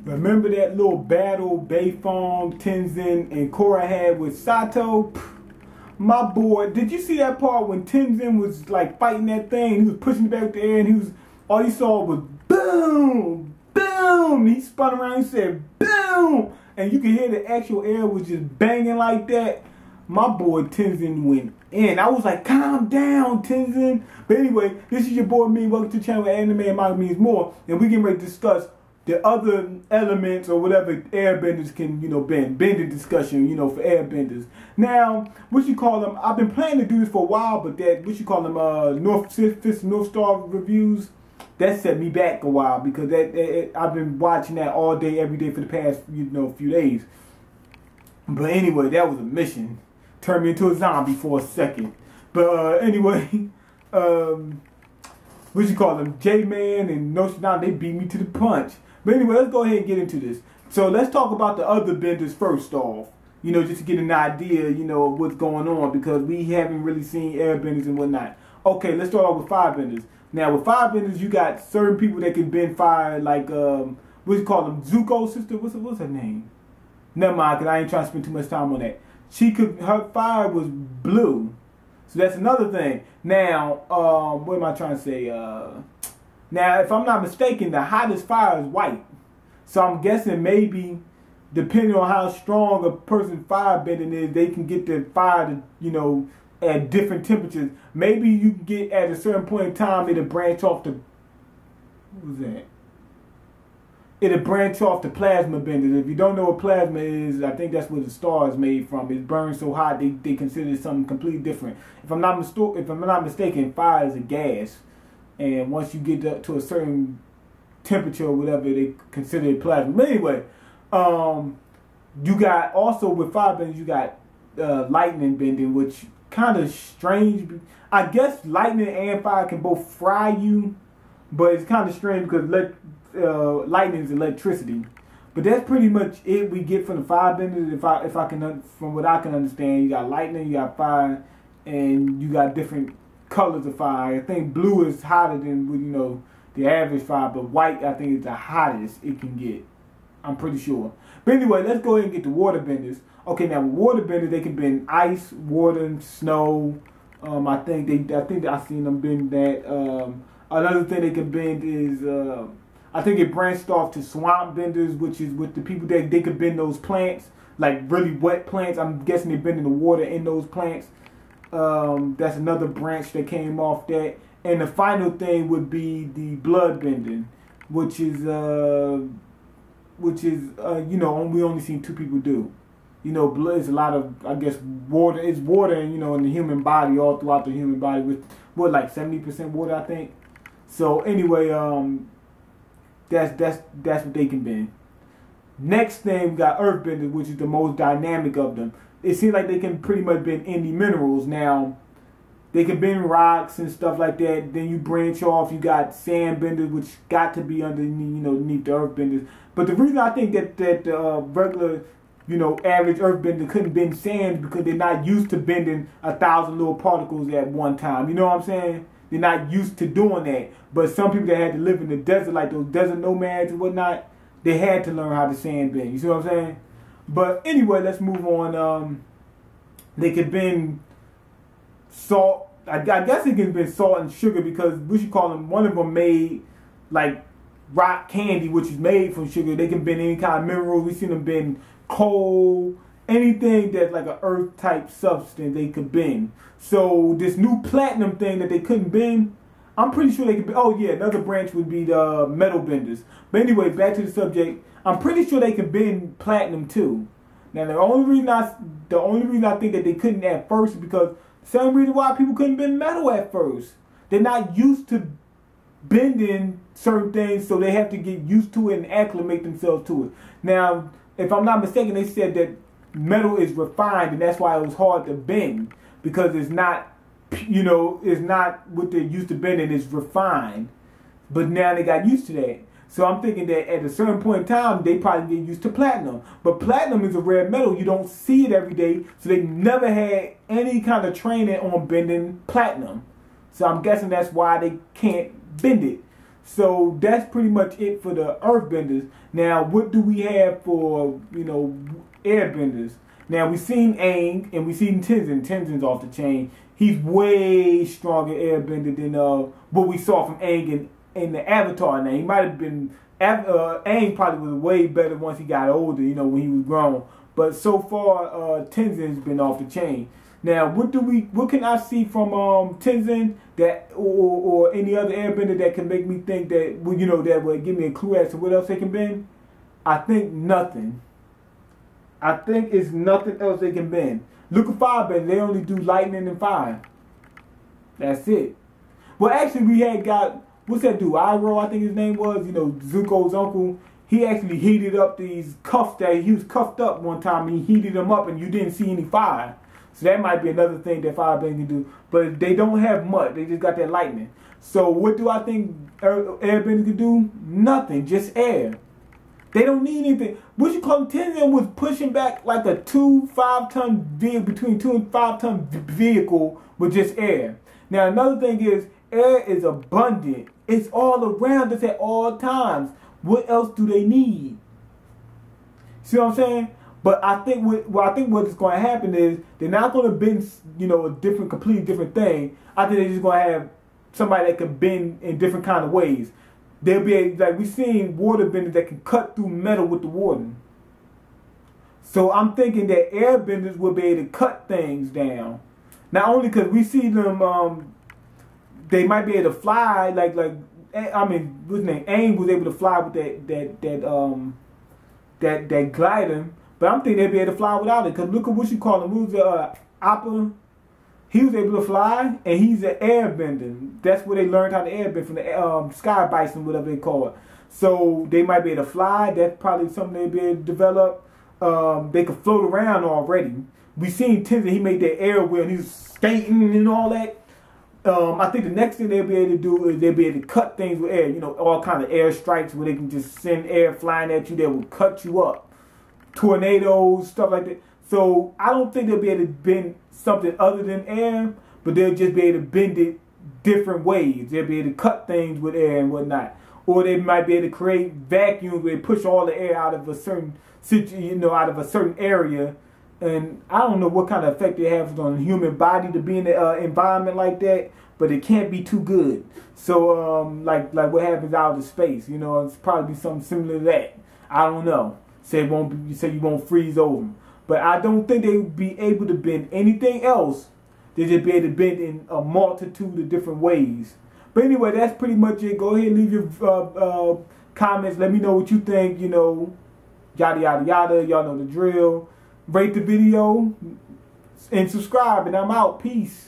Remember that little battle Beifong, Tenzin, and Korra had with Sato? My boy, did you see that part when Tenzin was like fighting that thing? He was pushing it back to the air, and he was all you saw was boom, boom. He spun around and said boom, and you could hear the actual air was just banging like that. My boy Tenzin went in. I was like, calm down, Tenzin. But anyway, this is your boy Me. Welcome to the channel Anime and MangaMiyn more, and we getting ready to discuss the other elements or whatever Airbenders can, bending discussion, for Airbenders. Now, what you call them, I've been planning to do this for a while, but that, what you call them, North Star reviews, that set me back a while because I've been watching that all day, every day for the past, few days. But anyway, that was a mission. Turned me into a zombie for a second. But anyway, what you call them, J-Man and Nostradamus, they beat me to the punch. But anyway, let's go ahead and get into this. So let's talk about the other benders first off. Just to get an idea, of what's going on because we haven't really seen airbenders and whatnot. Okay, let's start off with firebenders. Now with firebenders, you got certain people that can bend fire, like what you call them, Zuko's sister. What's her name? Never mind, cause I ain't trying to spend too much time on that. Her fire was blue, so that's another thing. Now, what am I trying to say? Now, if I'm not mistaken, the hottest fire is white. So I'm guessing maybe, depending on how strong a person's fire bending is, they can get the fire to, at different temperatures. Maybe you can get at a certain point in time, it'll branch off to, what was that? It'll branch off to plasma benders. If you don't know what plasma is, I think that's where the star is made from. It burns so hot, they consider it something completely different. If I'm not mistaken, fire is a gas. And once you get up to a certain temperature or whatever, they consider it plasma. But anyway, you got also with firebenders, you got lightning bending, which kind of strange. I guess lightning and fire can both fry you, but it's kind of strange because lightning is electricity. But that's pretty much it we get from the firebenders. If I can, from what I can understand, you got lightning, you got fire, and you got different colors of fire. I think blue is hotter than the average fire, but white I think is the hottest it can get. I'm pretty sure. But anyway, let's go ahead and get the waterbenders. Okay, now with waterbenders they can bend ice, water, snow. I think I've seen them bend that. Another thing they can bend is I think it branched off to swamp benders, which is with the people that they could bend those plants, like really wet plants. I'm guessing they're bending the water in those plants. That's another branch that came off that. And the final thing would be the blood bending, which is we only seen two people do. Blood is a lot of, I guess, water. It's water, in the human body, all throughout the human body, with like 70% water, I think. So anyway, that's what they can bend. Next thing we got Earthbenders, which is the most dynamic of them. It seems like they can pretty much bend any minerals. Now, they can bend rocks and stuff like that. Then you branch off. You got sand benders, which got to be underneath the Earthbenders. But the reason I think that regular, average Earthbender couldn't bend sand because they're not used to bending 1,000 little particles at one time. You know what I'm saying? They're not used to doing that. But some people that had to live in the desert, like those desert nomads and whatnot, they had to learn how to sand bend. You see what I'm saying? But anyway, let's move on. They could bend salt. I guess they can bend salt and sugar because what you call them, one of them made like rock candy, which is made from sugar. They can bend any kind of mineral. We've seen them bend coal, anything that's like an earth type substance they could bend. So this new platinum thing that they couldn't bend, I'm pretty sure they could bend. Oh yeah, another branch would be the metal benders. But anyway, back to the subject. I'm pretty sure they could bend platinum too. Now the only reason I think that they couldn't at first is because the same reason why people couldn't bend metal at first. They're not used to bending certain things, so they have to get used to it and acclimate themselves to it. Now, if I'm not mistaken, they said that metal is refined, and that's why it was hard to bend because it's not, it's not what they're used to bending. It's refined, but now they got used to that. So I'm thinking that at a certain point in time, they probably get used to platinum. But platinum is a rare metal. You don't see it every day. So they never had any kind of training on bending platinum. So I'm guessing that's why they can't bend it. So that's pretty much it for the Earthbenders. Now, what do we have for, you know, Airbenders? Now, we've seen Aang and we've seen Tenzin. Tenzin's off the chain. He's way stronger Airbender than what we saw from Aang in the Avatar. Now, he might have been, Aang probably was way better once he got older, you know, when he was grown. But so far, Tenzin's been off the chain. Now, what can I see from Tenzin that, or any other Airbender that can make me think that, well, you know, that would give me a clue as to what else they can bend? I think nothing. I think it's nothing else they can bend. Look at Firebender, they only do lightning and fire. That's it. Well, actually, we had got, what's that dude? Iroh, I think his name was, you know, Zuko's uncle. He actually heated up these cuffs that he was cuffed up one time, and he heated them up, and you didn't see any fire. So that might be another thing that Firebender can do. But they don't have much. They just got that lightning. So what do I think Airbender can do? Nothing. Just air. They don't need anything. What you call Tenzin was pushing back like a 2 5-ton vehicle, between 2 and 5-ton vehicle with just air. Now another thing is, air is abundant. It's all around us at all times. What else do they need? See what I'm saying? But I think what's going to happen is they're not going to bend, you know, a completely different thing. I think they're just going to have somebody that can bend in different kind of ways. They'll be like we've seen waterbenders that can cut through metal with the water. So I'm thinking that airbenders will be able to cut things down. Not only because we see them, they might be able to fly like I mean, what's his name? Aang was able to fly with that glider. But I'm thinking they'd be able to fly without it. Because look at what you call him. Who's Appa? He was able to fly, and he's an airbender. That's where they learned how to airbend, from the sky bison, whatever they call it. So they might be able to fly. That's probably something they'd be able to develop. They could float around already. We seen Tenzin, he made that air wheel, and he was skating and all that. I think the next thing they'll be able to do is they'll be able to cut things with air. You know, all kind of air strikes where they can just send air flying at you that will cut you up. Tornadoes, stuff like that. So I don't think they'll be able to bend something other than air, but they'll just be able to bend it different ways. They'll be able to cut things with air and whatnot. Or they might be able to create vacuums where they push all the air out of a certain out of a certain area. And I don't know what kind of effect it has on the human body to be in an environment like that, but it can't be too good. So like what happens out of space, you know, it's probably something similar to that. I don't know. Say you won't freeze over. But I don't think they would be able to bend anything else. They just be able to bend in a multitude of different ways. But anyway, that's pretty much it. Go ahead and leave your comments. Let me know what you think, you know, yada, yada, yada. Y'all know the drill. Rate the video and subscribe, and I'm out. Peace.